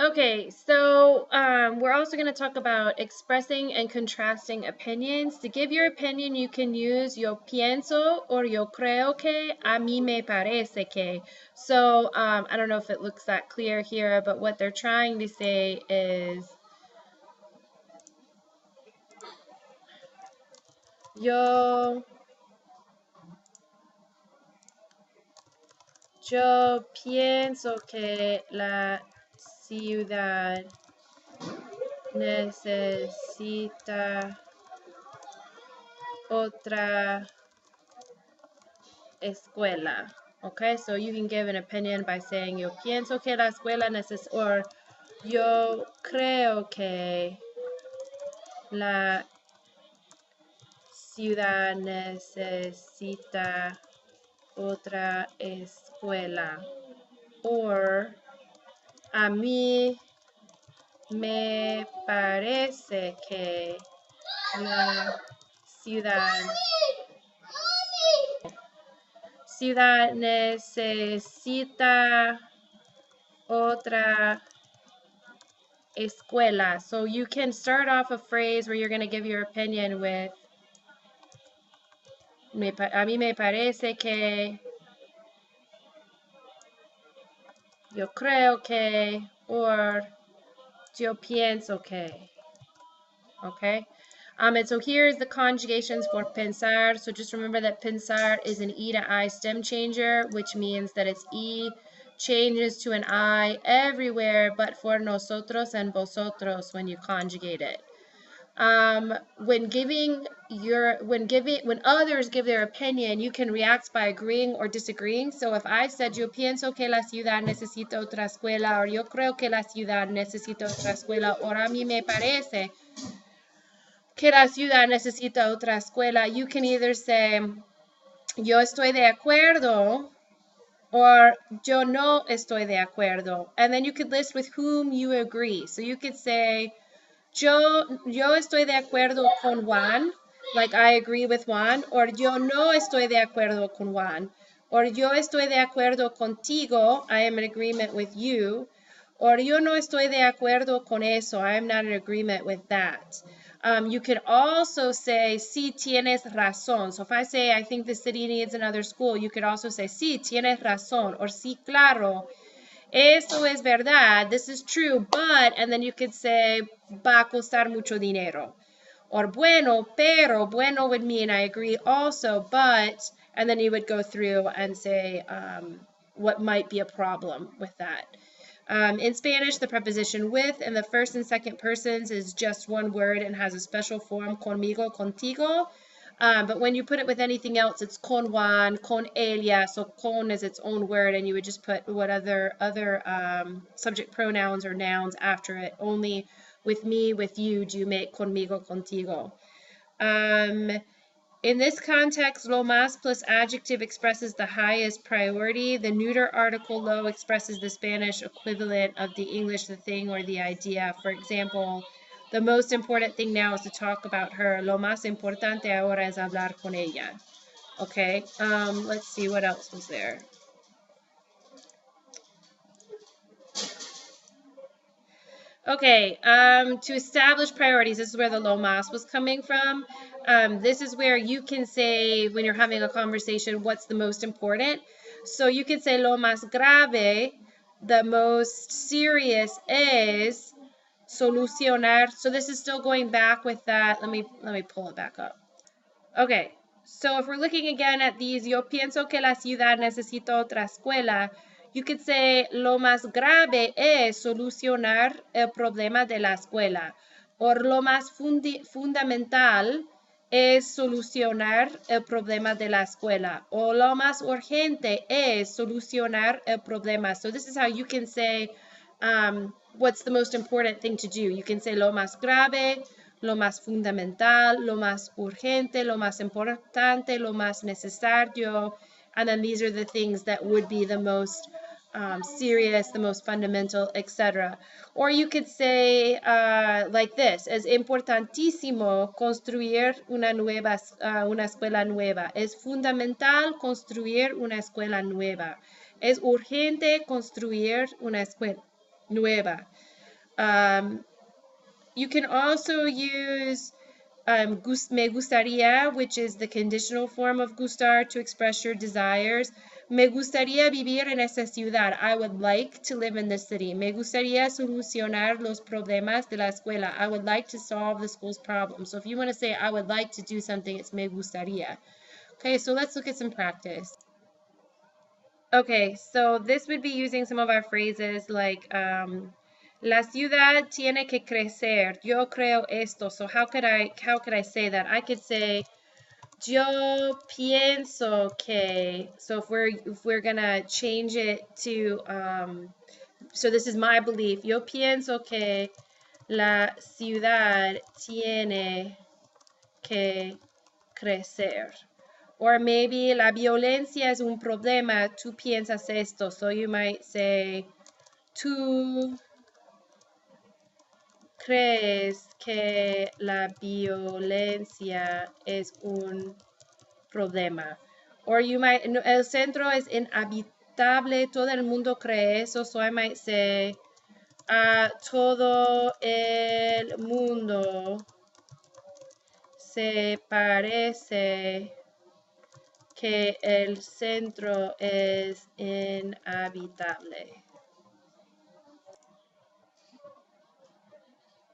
Okay, so we're also going to talk about expressing and contrasting opinions. To give your opinion, you can use yo pienso or yo creo que, a mí me parece que. So I don't know if it looks that clear here, but what they're trying to say is yo, yo pienso que la ciudad necesita otra escuela. Okay, so you can give an opinion by saying yo pienso que la escuela necesita, or yo creo que la ciudad necesita otra escuela. Or a mí me parece que la ciudad necesita otra escuela. So you can start off a phrase where you're going to give your opinion with a mí me parece que, yo creo que, or yo pienso que. Okay? And so here's the conjugations for pensar. So just remember that pensar is an E to I stem changer, which means that its E changes to an I everywhere but for nosotros and vosotros when you conjugate it. When others give their opinion, you can react by agreeing or disagreeing. So if I said yo pienso que la ciudad necesita otra escuela, or yo creo que la ciudad necesita otra escuela, or a mí me parece que la ciudad necesita otra escuela, you can either say yo estoy de acuerdo or yo no estoy de acuerdo, and then you could list with whom you agree. So you could say yo estoy de acuerdo con Juan, like I agree with Juan, or yo no estoy de acuerdo con Juan, or yo estoy de acuerdo contigo, I am in agreement with you, or yo no estoy de acuerdo con eso, I am not in agreement with that. You could also say, sí, tienes razón. So if I say, I think the city needs another school, you could also say, sí, tienes razón, or sí, claro, eso es verdad, this is true, but, and then you could say, va a costar mucho dinero. Or bueno, pero, bueno would mean I agree also, but, and then you would go through and say what might be a problem with that. In Spanish, the preposition with in the first and second persons is just one word and has a special form, conmigo, contigo. But when you put it with anything else, it's con Juan, con ella. So con is its own word, and you would just put what other subject pronouns or nouns after it. Only with me, with you, do you make conmigo, contigo. In this context, lo más plus adjective expresses the highest priority. The neuter article lo expresses the Spanish equivalent of the English the thing or the idea. For example, the most important thing now is to talk about her. Lo más importante ahora es hablar con ella. Okay, let's see what else was there. Okay, to establish priorities, this is where the lo más was coming from. This is where you can say, when you're having a conversation, what's the most important. So you can say lo más grave, the most serious is solucionar. So this is still going back with that. Let me pull it back up. Okay, so if we're looking again at these, yo pienso que la ciudad necesita otra escuela. You could say, lo más grave es solucionar el problema de la escuela. O lo más fundamental es solucionar el problema de la escuela. O lo más urgente es solucionar el problema. So this is how you can say what's the most important thing to do. You can say lo más grave, lo más fundamental, lo más urgente, lo más importante, lo más necesario. And then these are the things that would be the most serious, the most fundamental, etc. Or you could say like this: es importantísimo construir una escuela nueva. Es fundamental construir una escuela nueva. Es urgente construir una escuela nueva. You can also use me gustaría, which is the conditional form of gustar, to express your desires. Me gustaría vivir en esta ciudad. I would like to live in this city. Me gustaría solucionar los problemas de la escuela. I would like to solve the school's problems. So if you want to say I would like to do something, it's me gustaría. Okay, so let's look at some practice. Okay, so this would be using some of our phrases like la ciudad tiene que crecer. Yo creo esto. So how could I say that? I could say yo pienso que. So if we're gonna change it to so this is my belief. Yo pienso que la ciudad tiene que crecer. Or maybe la violencia es un problema, tú piensas esto. So you might say, tú crees que la violencia es un problema. Or you might, el centro es inhabitable, todo el mundo cree eso. So I might say, a todo el mundo se parece que el centro es inhabitable.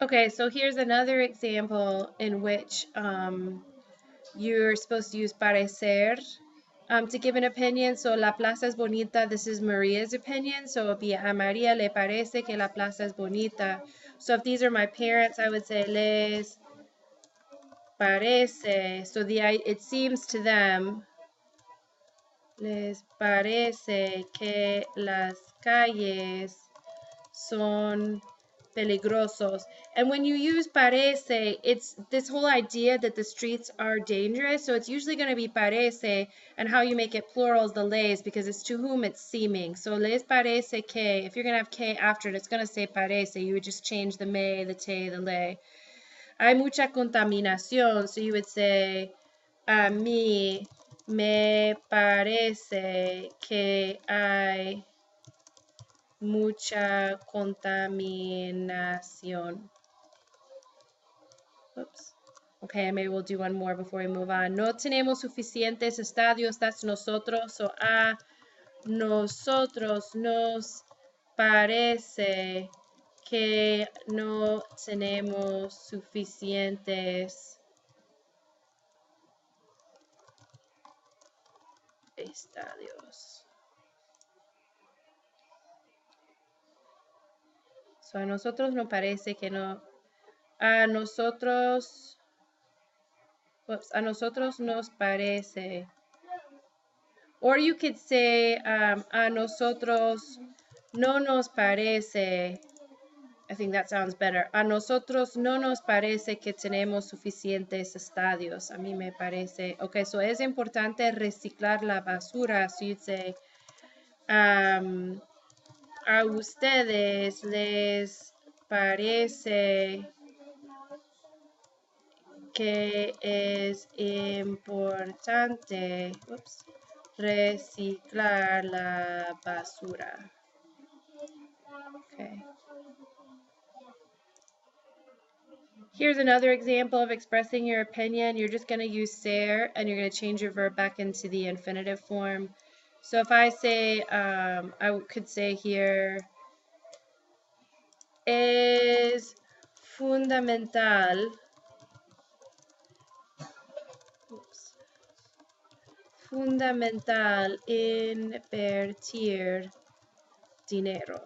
Okay, so here's another example in which you're supposed to use parecer to give an opinion. So la plaza es bonita. This is Maria's opinion. So it would be a María le parece que la plaza es bonita. So if these are my parents, I would say les parece. So it seems to them. Les parece que las calles son peligrosos. And when you use parece, it's this whole idea that the streets are dangerous. So it's usually going to be parece, and how you make it plural is the les, because it's to whom it's seeming. So les parece que, if you're going to have que after it, it's going to say parece. You would just change the me, the te, the le. Hay mucha contaminación. So you would say, a mí me parece que hay mucha contaminación. Oops. Okay, maybe we'll do one more before we move on. No tenemos suficientes estadios. That's nosotros. So a nosotros nos parece que no tenemos suficientes estadios. So a nosotros nos parece que no. A nosotros nos parece. Or you could say, a nosotros no nos parece. I think that sounds better. A nosotros no nos parece que tenemos suficientes estadios. A mí me parece. Okay, so es importante reciclar la basura. So you'd say, a ustedes les parece que es importante reciclar la basura. Okay. Here's another example of expressing your opinion. You're just going to use ser, and you're going to change your verb back into the infinitive form. So if I say, I could say here, es fundamental invertir dinero.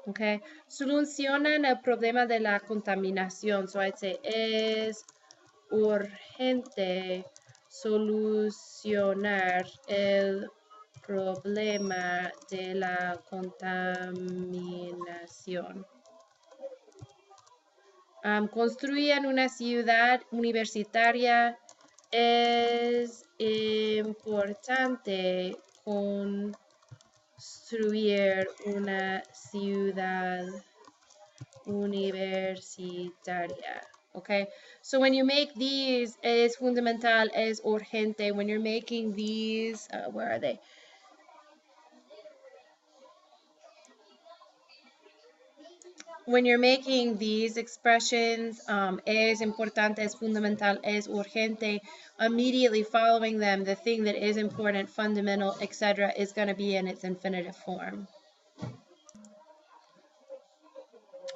Okay, solucionan el problema de la contaminación. So I'd say, es urgente solucionar el problema de la contaminación. Construyan una ciudad universitaria. Es importante construir una ciudad universitaria. okay? So when you make these, es fundamental, es urgente. When you're making these, where are they? When you're making these expressions, es importante, es fundamental, es urgente, immediately following them, the thing that is important, fundamental, etc., is going to be in its infinitive form.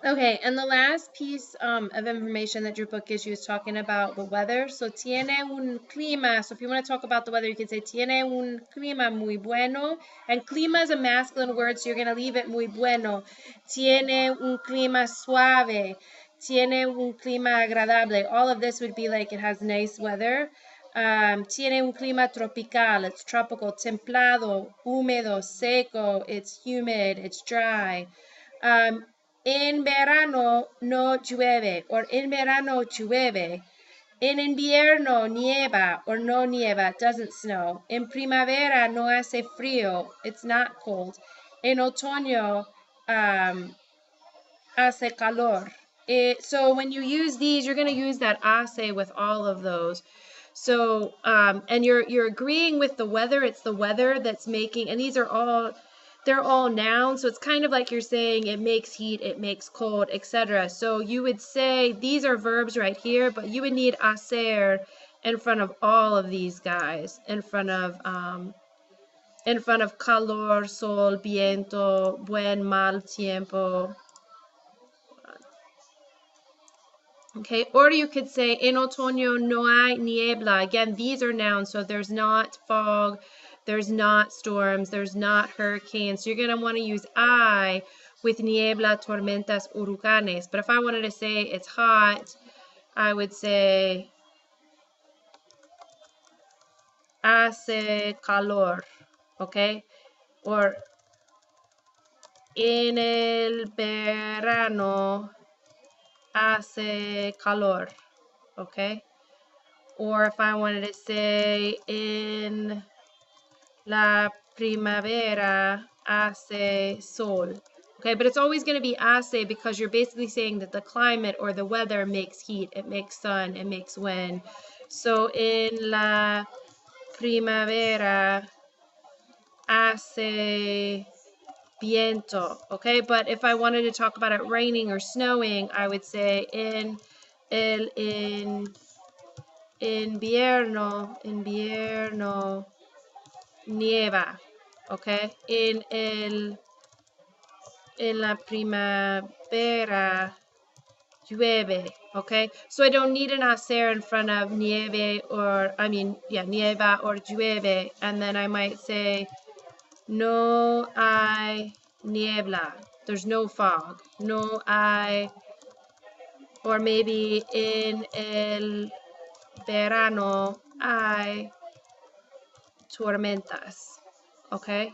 Okay, and the last piece of information that your book gives you is talking about the weather. So, tiene un clima. So, if you want to talk about the weather, you can say tiene un clima muy bueno. And clima is a masculine word, so you're going to leave it muy bueno. Tiene un clima suave. Tiene un clima agradable. All of this would be like it has nice weather. Tiene un clima tropical. It's tropical. Templado, húmedo, seco. It's humid. It's dry. En verano no llueve, or en verano llueve. En invierno nieva or no nieva, it doesn't snow. En primavera no hace frío, it's not cold. En otoño hace calor. So when you use these, you're going to use that hace with all of those. So, and you're agreeing with the weather. It's the weather that's making, and these are all, they're all nouns. So it's kind of like you're saying it makes heat, it makes cold, etc. So you would say these are verbs right here, but you would need hacer in front of all of these guys, in front of calor, sol, viento, buen, mal tiempo. Okay, or you could say, en otoño no hay niebla. Again, these are nouns, so there's not fog, there's not storms, there's not hurricanes. So you're going to want to use I with niebla, tormentas, huracanes. But if I wanted to say it's hot, I would say hace calor, okay? Or en el verano hace calor, okay? Or if I wanted to say in la primavera hace sol. Okay, but it's always going to be hace because you're basically saying that the climate or the weather makes heat, it makes sun, it makes wind. So in la primavera hace viento. Okay, but if I wanted to talk about it raining or snowing, I would say in el invierno nieva, okay? En la primavera llueve, okay? So I don't need an hacer in front of nieve or, nieva or llueve, and then I might say no hay niebla. There's no fog. No hay, or maybe en el verano hay tormentas, okay?